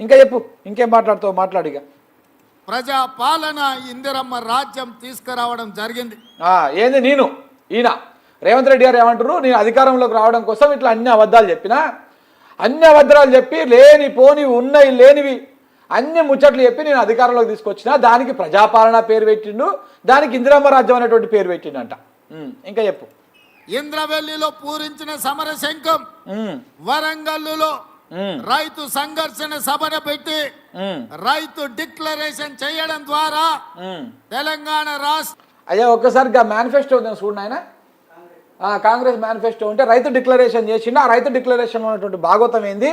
ఇంకా చెప్పు, ఇంకేం మాట్లాడుతావు మాట్లాడిగా. ప్రజాపాలన ఇందిరమ్మ రాజ్యం తీసుకురావడం జరిగింది. ఏంది ఈయన రేవంత్ రెడ్డి గారు ఏమంటారు, నేను అధికారంలోకి రావడం కోసం ఇట్లా అన్ని అబద్ధాలు చెప్పినా, అన్ని అబద్ధాలు చెప్పి లేని పోనివి ఉన్నాయి లేనివి అన్ని ముచ్చట్లు చెప్పి నేను అధికారంలోకి తీసుకొచ్చిన, దానికి ప్రజాపాలన పేరు పెట్టిండు, దానికి ఇందిరమ్మ రాజ్యం అనేటువంటి పేరు పెట్టిండంట. ఇంకా చెప్పు. ఇంద్రవెల్లిలో పూరించిన సమర శంఖం, వరంగల్లులో రైతు సంఘర్షణ సభను పెట్టి రైతు డిక్లరేషన్ చేయడం ద్వారా తెలంగాణ రాష్ట్ర అయ్యా ఒక్కసారి మేనిఫెస్టో చూడండి ఆయన, కాంగ్రెస్ మేనిఫెస్టో ఉంటే రైతు డిక్లరేషన్ చేసిండు. ఆ రైతు డిక్లరేషన్ ఉన్నటువంటి భాగవతం ఏంది,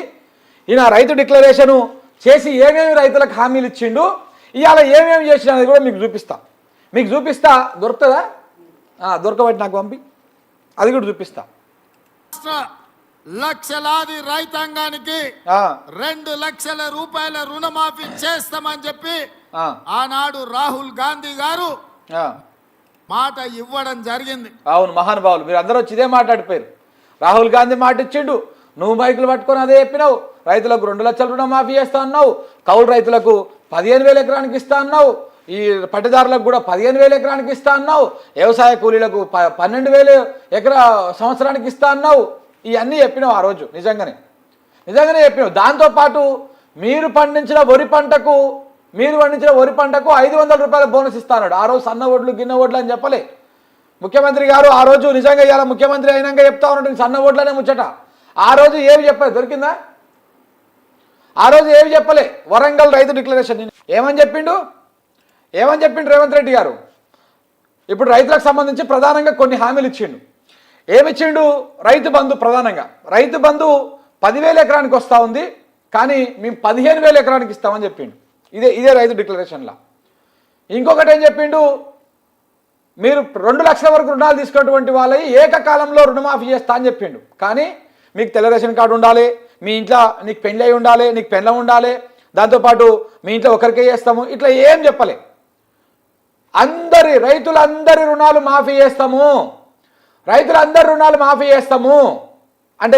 ఈయన రైతు డిక్లరేషను చేసి ఏమేమి రైతులకు హామీలు ఇచ్చిండు, ఇవాళ ఏమేమి చేసిన అనేది కూడా మీకు చూపిస్తా. దొరుకుతుందా? దొరకబట్టి నాకు పంపి, అది కూడా చూపిస్తా. లక్షలాది రైతాంగానికి 2 లక్షల రూపాయల రుణమాఫీ చేస్తామని చెప్పి ఆనాడు రాహుల్ గాంధీ గారు మాట ఇవ్వడం జరిగింది. అవును మహానుభావులు, మీరు అందరూ వచ్చి ఇదే మాట్లాడిపోయారు. రాహుల్ గాంధీ మాట ఇచ్చిండు, నువ్వు మైకులు పట్టుకొని అదే చెప్పినావు. రైతులకు 2 లక్షల రుణమాఫీ చేస్తా అన్నావు, కౌలు రైతులకు 15,000 ఎకరానికి ఇస్తా అన్నావు, ఈ పట్టుదారులకు కూడా 15,000 ఎకరానికి ఇస్తా అన్నావు, వ్యవసాయ కూలీలకు 12,000 ఎకరా సంవత్సరానికి ఇస్తా అన్నావు. ఇవన్నీ చెప్పినావు ఆ రోజు, నిజంగానే చెప్పినావు. దాంతోపాటు మీరు పండించిన వరి పంటకు 500 రూపాయల బోనస్ ఇస్తా అన్నాడు. ఆ రోజు సన్న ఓట్లు గిన్నె ఓట్లు అని చెప్పలే ముఖ్యమంత్రి గారు. ఆ రోజు నిజంగా ఇలా ముఖ్యమంత్రి అయినాక చెప్తా ఉన్నట్టు సన్న ఓట్లనే ముచ్చట. ఆ రోజు ఏమి చెప్పలే, దొరికిందా? ఆ రోజు ఏమి చెప్పలే. వరంగల్ రైతు డిక్లరేషన్ ఏమని చెప్పిండు రేవంత్ రెడ్డి గారు? ఇప్పుడు రైతులకు సంబంధించి ప్రధానంగా కొన్ని హామీలు ఇచ్చిండు. ఏమిచ్చిండు? రైతు బంధు. ప్రధానంగా రైతు బంధు 10,000 ఎకరానికి వస్తూ ఉంది, కానీ మేము 15,000 ఎకరానికి ఇస్తామని చెప్పిండు. ఇదే రైతు డిక్లరేషన్లా. ఇంకొకటి ఏం చెప్పిండు, మీరు 2 లక్షల వరకు రుణాలు తీసుకున్నటువంటి వాళ్ళవి ఏకకాలంలో రుణమాఫీ చేస్తా అని చెప్పిండు. కానీ మీకు తెల్ల రేషన్ కార్డు ఉండాలి, మీ ఇంట్లో నీకు పెళ్ళి అయి ఉండాలి, నీకు పెళ్ళం ఉండాలి, దాంతోపాటు మీ ఇంట్లో ఒకరికే చేస్తాము, ఇట్లా ఏం చెప్పలే. రైతులందరి రుణాలు మాఫీ చేస్తాము, రైతులందరి రుణాలు మాఫీ చేస్తాము అంటే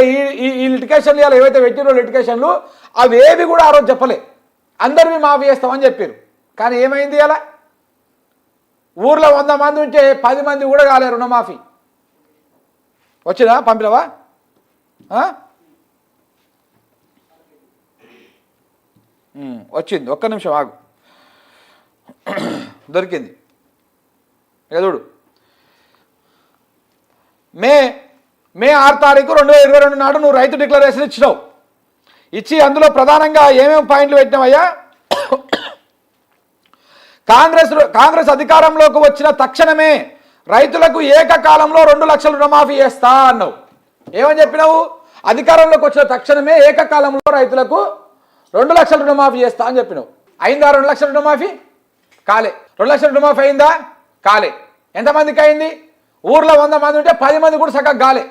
ఈ లిటికేషన్లు ఇలా ఏవైతే పెట్టిరో లిటికేషన్లు అవేవి కూడా ఆ రోజు చెప్పలే. అందరివి మాఫీ చేస్తామని చెప్పారు. కానీ ఏమైంది? అలా ఊర్లో 100 మంది ఉంటే 10 మంది కూడా కాలే రుణమాఫీ. వచ్చిందా? పంపినవా? వచ్చింది. ఒక్క నిమిషం ఆగు, దొరికింది. చూడు, మే 6 తారీఖు 2022 నాడు నువ్వు రైతు డిక్లరేషన్ ఇచ్చినావు. ఇచ్చి అందులో ప్రధానంగా ఏమేమి పాయింట్లు పెట్టినావయ్యా? కాంగ్రెస్ అధికారంలోకి వచ్చిన తక్షణమే రైతులకు ఏకకాలంలో 2 లక్షల రుణమాఫీ చేస్తా అన్నావు. ఏమని చెప్పినావు? అధికారంలోకి వచ్చిన తక్షణమే ఏకకాలంలో రైతులకు 2 లక్షల రుణమాఫీ చేస్తా అని చెప్పినావు. అయిందా 2 లక్షల రుణమాఫీ? కాలే. 2 లక్షల రుణమాఫీ అయిందా? కాలే. ఎంతమందికి అయింది? ఊర్లో 100 మంది ఉంటే 10 మంది కూడా సగం కాలే.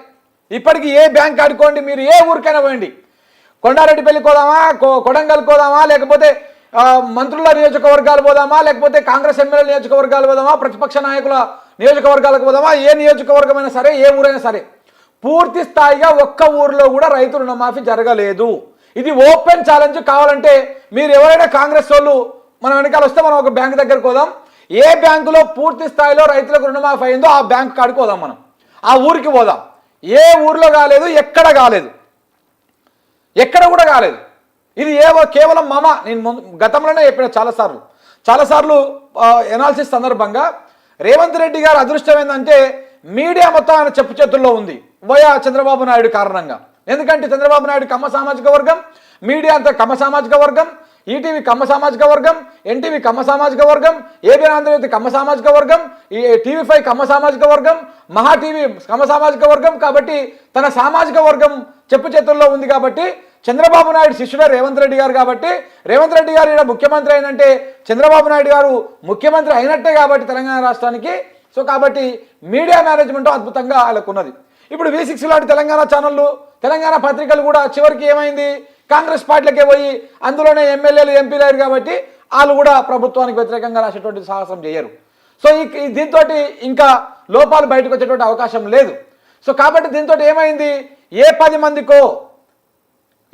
ఇప్పటికీ ఏ బ్యాంక్ ఆడుకోండి, మీరు ఏ ఊరికైనా పోయండి, కొండారెడ్డిపల్లి పోదామా, కొడంగల్ పోదామా, లేకపోతే మంత్రుల నియోజకవర్గాలు పోదామా, లేకపోతే కాంగ్రెస్ ఎమ్మెల్యే నియోజకవర్గాలు పోదామా, ప్రతిపక్ష నాయకుల నియోజకవర్గాలకు పోదామా, ఏ నియోజకవర్గమైనా సరే, ఏ ఊరైనా సరే, పూర్తి స్థాయిగా ఒక్క ఊరిలో కూడా రైతు రుణమాఫీ జరగలేదు. ఇది ఓపెన్ ఛాలెంజ్. కావాలంటే మీరు ఎవరైనా కాంగ్రెస్ వాళ్ళు మన వెనకాల వస్తే మనం ఒక బ్యాంక్ దగ్గరకు పోదాం, ఏ బ్యాంకులో పూర్తి స్థాయిలో రైతులకు రుణమాఫీ అయిందో ఆ బ్యాంక్ కాడికి పోదాం, మనం ఆ ఊరికి పోదాం. ఏ ఊర్లో కాలేదు, ఎక్కడ కాలేదు, ఎక్కడ కూడా కాలేదు. ఇది కేవలం నేను గతంలోనే చెప్పిన చాలాసార్లు ఎనాలిసిస్ సందర్భంగా రేవంత్ రెడ్డి గారు అదృష్టం ఏంటంటే మీడియా మొత్తం ఆయన చెప్పు చేతుల్లో ఉంది వయా చంద్రబాబు నాయుడు కారణంగా. ఎందుకంటే చంద్రబాబు నాయుడు కమ్మ సామాజిక వర్గం, మీడియా అంతా కమ్మ సామాజిక వర్గం, ఈటీవీ కమ్మ సామాజిక వర్గం, ఎన్టీవీ కమ్మ సామాజిక వర్గం, ఏబిఎన్ ఆంధ్రజ్యోతి కమ్మ సామాజిక వర్గం, TV5 కమ్మ సామాజిక వర్గం, మహా టీవీ కమ్మ సామాజిక వర్గం. కాబట్టి తన సామాజిక వర్గం చెప్పు చేతుల్లో ఉంది. కాబట్టి చంద్రబాబు నాయుడు శిష్యుడే రేవంత్ రెడ్డి గారు. కాబట్టి రేవంత్ రెడ్డి గారు ఇక్కడ ముఖ్యమంత్రి అయినంటే చంద్రబాబు నాయుడు గారు ముఖ్యమంత్రి అయినట్టే కాబట్టి తెలంగాణ రాష్ట్రానికి. సో కాబట్టి మీడియా మేనేజ్మెంట్ అద్భుతంగా వాళ్ళకు ఉన్నది. ఇప్పుడు V6 లాంటి తెలంగాణ ఛానళ్ళు, తెలంగాణ పత్రికలు కూడా చివరికి ఏమైంది, కాంగ్రెస్ పార్టీలకే పోయి అందులోనే ఎమ్మెల్యేలు ఎంపీలు అయ్యారు కాబట్టి వాళ్ళు కూడా ప్రభుత్వానికి వ్యతిరేకంగా రాసేటువంటి సాహసం చేయరు. సో దీంతో ఇంకా లోపాలు బయటకు వచ్చేటువంటి అవకాశం లేదు. సో కాబట్టి దీంతో ఏమైంది, ఏ 10 మందికో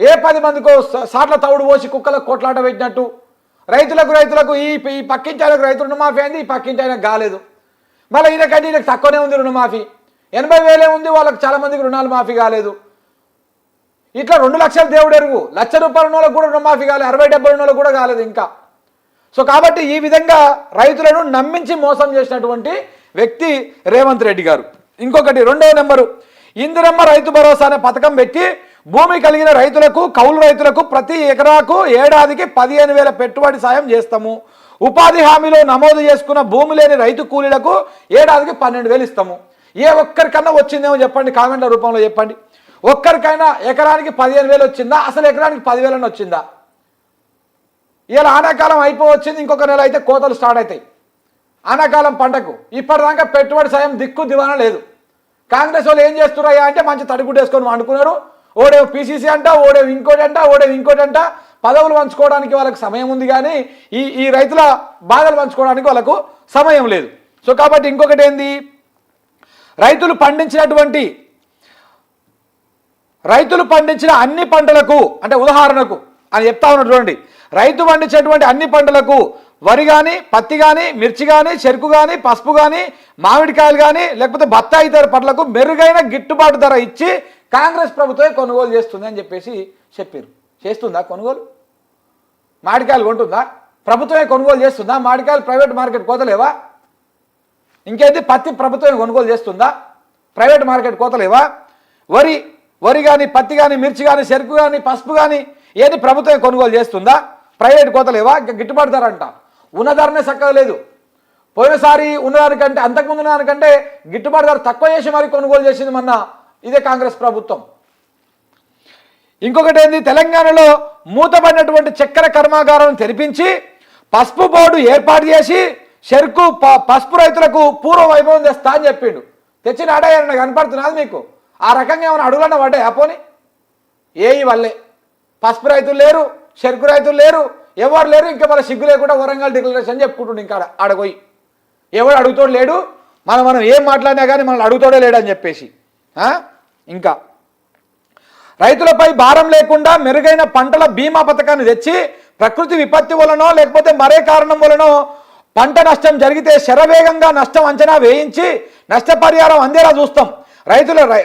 ఏ 10 మందికో సాట్ల తవుడు పోసి కుక్కలకు కొట్లాట పెట్టినట్టు రైతులకు ఈ పక్కింటి ఆయనకు రైతు రుణమాఫీ అయింది, ఈ పక్కింటి ఆయనకు కాలేదు. మళ్ళీ ఈయనకంటే ఈయనకు తక్కువనే ఉంది రుణమాఫీ, 80,000 ఉంది, వాళ్ళకి చాలా మందికి రుణాలు మాఫీ కాలేదు. ఇట్లా 2 లక్షల దేవుడు ఎరుగు, ₹1,00,000 ఉన్నోళ్ళకు కూడా రుణమాఫీ కాలేదు, 60-70 ఉన్నోళ్ళకు కూడా కాలేదు ఇంకా. సో కాబట్టి ఈ విధంగా రైతులను నమ్మించి మోసం చేసినటువంటి వ్యక్తి రేవంత్ రెడ్డి గారు. ఇంకొకటి 2వ నెంబరు, ఇందిరమ్మ రైతు భరోసా అనే పథకం పెట్టి భూమి కలిగిన రైతులకు కౌలు రైతులకు ప్రతి ఎకరాకు ఏడాదికి 15,000 పెట్టుబడి సాయం చేస్తాము. ఉపాధి హామీలో నమోదు చేసుకున్న భూమి లేని రైతు కూలీలకు ఏడాదికి 12,000 ఇస్తాము. ఏ ఒక్కరికన్నా వచ్చిందేమో చెప్పండి, కామెంట్ల రూపంలో చెప్పండి. ఒక్కరికైనా ఎకరానికి 15,000 వచ్చిందా? అసలు ఎకరానికి 10,000 వచ్చిందా? ఇలా ఆనాకాలం అయిపోవచ్చింది, ఇంకొక నెల అయితే కోతలు స్టార్ట్ అవుతాయి ఆనాకాలం పంటకు. ఇప్పటిదాకా పెట్టుబడి సాయం దిక్కు దివానా లేదు. కాంగ్రెస్ వాళ్ళు ఏం చేస్తున్నాయా అంటే మంచి తడిగుడ్డు వేసుకొని వండుకున్నారు. ఓడేమో పీసీసీ అంట, ఓడేమో ఇంకోటి అంట. పదవులు పంచుకోవడానికి వాళ్ళకి సమయం ఉంది, కానీ ఈ రైతుల బాధలు పంచుకోవడానికి వాళ్ళకు సమయం లేదు. సో కాబట్టి ఇంకొకటి ఏంది, రైతులు పండించిన అన్ని పంటలకు, అంటే ఉదాహరణకు అని చెప్తా ఉన్నాడు చూడండి, రైతు పండించేటువంటి అన్ని పంటలకు వరి కానీ, పత్తి కానీ, మిర్చి కానీ, చెరుకు కానీ, పసుపు కానీ, మామిడికాయలు కానీ, లేకపోతే బత్తాయి ఇతర పంటలకు మెరుగైన గిట్టుబాటు ధర ఇచ్చి కాంగ్రెస్ ప్రభుత్వమే కొనుగోలు చేస్తుంది అని చెప్పేసి చెప్పారు. చేస్తుందా కొనుగోలు? మామిడికాయలు కొంటుందా? ప్రభుత్వమే కొనుగోలు చేస్తుందా? మామిడికాయలు ప్రైవేట్ మార్కెట్ కోతలేవా? ఇంకేంటి, పత్తి ప్రభుత్వమే కొనుగోలు చేస్తుందా? ప్రైవేట్ మార్కెట్ కోతలేవా? వరి కానీ, పత్తి కానీ, మిర్చి కానీ, చెరుకు కానీ, పసుపు కానీ ఏది ప్రభుత్వమే కొనుగోలు చేస్తుందా? ప్రైవేట్ కోతలేవా? గిట్టుబాటు ధర అంట, ఉన్న ధరనే చక్కగా లేదు. పోయినసారి ఉన్నదానికంటే, అంతకుముందు దానికంటే గిట్టుబాటు ధర తక్కువ చేసి మరి కొనుగోలు చేసింది మొన్న ఇదే కాంగ్రెస్ ప్రభుత్వం. ఇంకొకటి ఏంది, తెలంగాణలో మూతపడినటువంటి చక్కెర కర్మాగారాలను తెరిపించి పసుపు బోర్డు ఏర్పాటు చేసి చెరుకు పసుపు రైతులకు పూర్వ వైభవం తెస్తా అని చెప్పిండు. తెచ్చిన ఆడాయన కనపడుతున్నది మీకు? ఆ రకంగా ఏమైనా అడుగులన్న పడ్డాయి అపోని? ఏయి వల్లే పసుపు రైతులు లేరు, చెరుకు రైతులు లేరు, ఎవరు లేరు. ఇంకా మన సిగ్గు లేకుండా వరంగల్ డిక్లరేషన్ చెప్పుకుంటుండే. ఇంకా ఆడపోయి ఎవడు అడుగుతోడు లేడు, మనం ఏం మాట్లాడినా కానీ మనల్ని అడుగుతోడే లేడని చెప్పేసి. ఇంకా రైతులపై భారం లేకుండా మెరుగైన పంటల బీమా పథకాన్ని తెచ్చి ప్రకృతి విపత్తి వలనో లేకపోతే మరే కారణం వలనో పంట నష్టం జరిగితే శరవేగంగా నష్టం అంచనా వేయించి నష్టపరిహారం అందేలా చూస్తాం.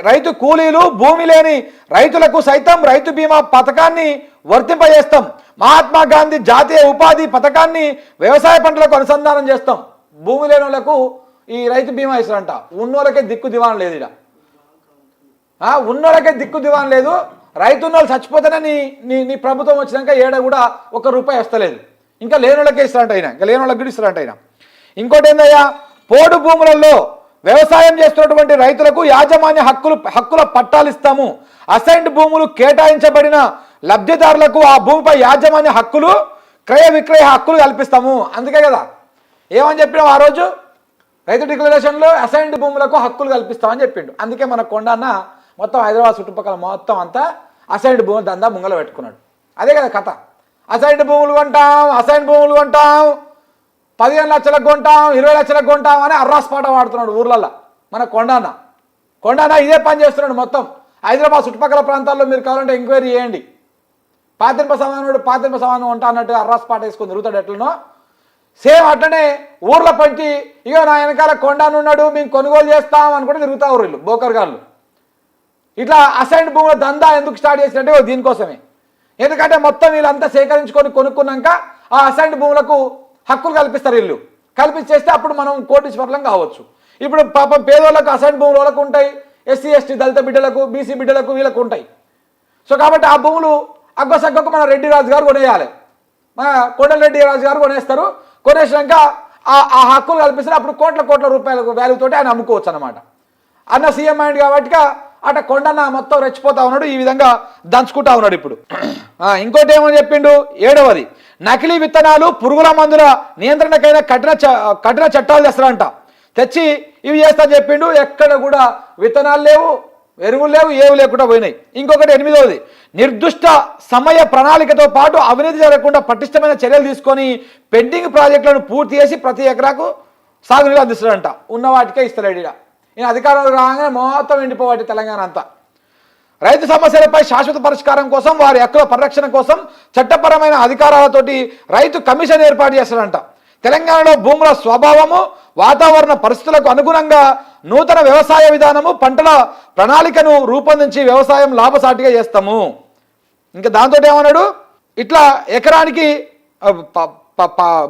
రైతు కూలీలు, భూమి లేని రైతులకు సైతం రైతు బీమా పథకాన్ని వర్తింపజేస్తాం. మహాత్మా గాంధీ జాతీయ ఉపాధి పథకాన్ని వ్యవసాయ పంటలకు అనుసంధానం చేస్తాం. భూమి లేని వాళ్ళకు ఈ రైతు బీమా ఇస్తారంట, ఉన్నోళ్ళకే దిక్కు దివాన్ లేదు. ఇక్కడ ఉన్నోళ్ళకే దిక్కు దివాన్ లేదు. రైతున్నోళ్ళు చచ్చిపోతేనే నీ ప్రభుత్వం వచ్చినాక ఏడ కూడా ₹1 వస్తలేదు. ఇంకా లేనోళ్ళకే ఇస్తారంట అయినా, ఇంకా లేనోళ్ళకి కూడా ఇస్తారంట అయినా. ఇంకోటి ఏందయ్యా, పోడు భూములలో వ్యవసాయం చేస్తున్నటువంటి రైతులకు యాజమాన్య హక్కుల పట్టాలు ఇస్తాము. అసైన్డ్ భూములు కేటాయించబడిన లబ్ధిదారులకు ఆ భూమిపై యాజమాన్య హక్కులు, క్రయ విక్రయ హక్కులు కల్పిస్తాము. అందుకే కదా ఏమని చెప్పినాం ఆ రోజు రైతు డిక్లరేషన్లో, అసైన్డ్ భూములకు హక్కులు కల్పిస్తామని చెప్పిండు. అందుకే మన కొండన్న మొత్తం హైదరాబాద్ చుట్టుపక్కల మొత్తం అంతా అసైన్డ్ భూముల దందా ముంగల పెట్టుకున్నాడు. అదే కదా కథ. అసైన్డ్ భూములు కొంటాం, 15 లక్షలకు కొంటాం, 20 లక్షలకు కొంటాం అని అర్రాస్పాట వాడుతున్నాడు ఊర్లల్లో మన కొండన్న ఇదే పని చేస్తున్నాడు. మొత్తం హైదరాబాద్ చుట్టుపక్కల ప్రాంతాల్లో మీరు కావాలంటే ఎంక్వైరీ చేయండి. పాతింప సమానం ఉంటా అన్నట్టు అర్రాస్పాట వేసుకొని తిరుగుతాడు. ఎట్లనో సేమ్ అట్లనే ఊర్ల పంచి ఇక నా వెనకాల కొండను ఉన్నాడు, మేము కొనుగోలు చేస్తాం అనుకుంటే తిరుగుతా ఊరు బోకర్ గాళ్ళు. ఇట్లా అసైన్డ్ భూముల దందా ఎందుకు స్టార్ట్ చేసినట్టే దీనికోసమే. ఎందుకంటే మొత్తం వీళ్ళంతా సేకరించుకొని కొనుక్కున్నాక ఆ అసైన్డ్ భూములకు హక్కులు కల్పిస్తారు. వీళ్ళు కల్పించేస్తే అప్పుడు మనం కోటీశ్వర్లం కావచ్చు. ఇప్పుడు పాపం పేదోళ్ళకు అసైన్డ్ భూముల వాళ్ళకు ఉంటాయి, ఎస్సీ ఎస్టీ దళిత బిడ్డలకు, బీసీ బిడ్డలకు వీళ్ళకు ఉంటాయి. సో కాబట్టి ఆ భూములు అగ్గొసగ్గకు మన రెడ్డి రాజు గారు కొనేయాలి, మన కోటరెడ్డి రాజు గారు కొనేస్తారు. కొనేసినాక ఆ హక్కులు కల్పిస్తారు. అప్పుడు కోట్ల రూపాయలకు వాల్యూతోటి ఆయన అమ్ముకోవచ్చు అనమాట. అన్న సీఎం అయింది కాబట్టి అట కొండన్న మొత్తం రెచ్చిపోతా ఉన్నాడు, ఈ విధంగా దంచుకుంటా ఉన్నాడు. ఇప్పుడు ఇంకోటి ఏమని చెప్పిండు, 7వది, నకిలీ విత్తనాలు, పురుగుల మందుల నియంత్రణకైనా కఠిన చట్టాలు తెస్తారంట. తెచ్చి ఇవి చేస్తా చెప్పిండు. ఎక్కడ కూడా విత్తనాలు లేవు, ఎరువులు లేవు, ఏవి లేకుండా పోయినాయి. ఇంకొకటి 8వది, నిర్దిష్ట సమయ ప్రణాళికతో పాటు అవినీతి జరగకుండా పటిష్టమైన చర్యలు తీసుకొని పెండింగ్ ప్రాజెక్టులను పూర్తి చేసి ప్రతి ఎకరాకు సాగునీరు అందిస్తాడంట. ఉన్న వాటికే ఇస్తాడు. ఈయన అధికారంలో రాగానే మొత్తం ఎండిపోవాటి తెలంగాణ అంతా. రైతు సమస్యలపై శాశ్వత పరిష్కారం కోసం వారి హక్కుల పరిరక్షణ కోసం చట్టపరమైన అధికారాలతోటి రైతు కమిషన్ ఏర్పాటు చేస్తాడంట. తెలంగాణలో భూముల స్వభావము, వాతావరణ పరిస్థితులకు అనుగుణంగా నూతన వ్యవసాయ విధానము, పంటల ప్రణాళికను రూపొందించి వ్యవసాయం లాభసాటిగా చేస్తాము. ఇంకా దాంతో ఏమన్నాడు, ఇట్లా ఎకరానికి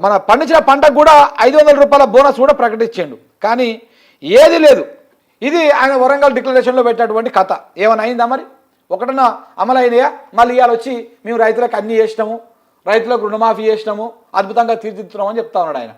మన పండించిన పంటకు కూడా 500 రూపాయల బోనస్ కూడా ప్రకటించాడు. కానీ ఏది లేదు. ఇది ఆయన వరంగల్ డిక్లరేషన్లో పెట్టినటువంటి కథ. ఏమైనా అయిందా మరి? ఒకటన్నా అమలైనయా? మళ్ళీ ఇవాళ వచ్చి మేము రైతులకు అన్నీ చేసినాము, రైతులకు రుణమాఫీ చేసినాము, అద్భుతంగా తీర్చిదిద్దుతున్నామని చెప్తా ఉన్నాడు ఆయన.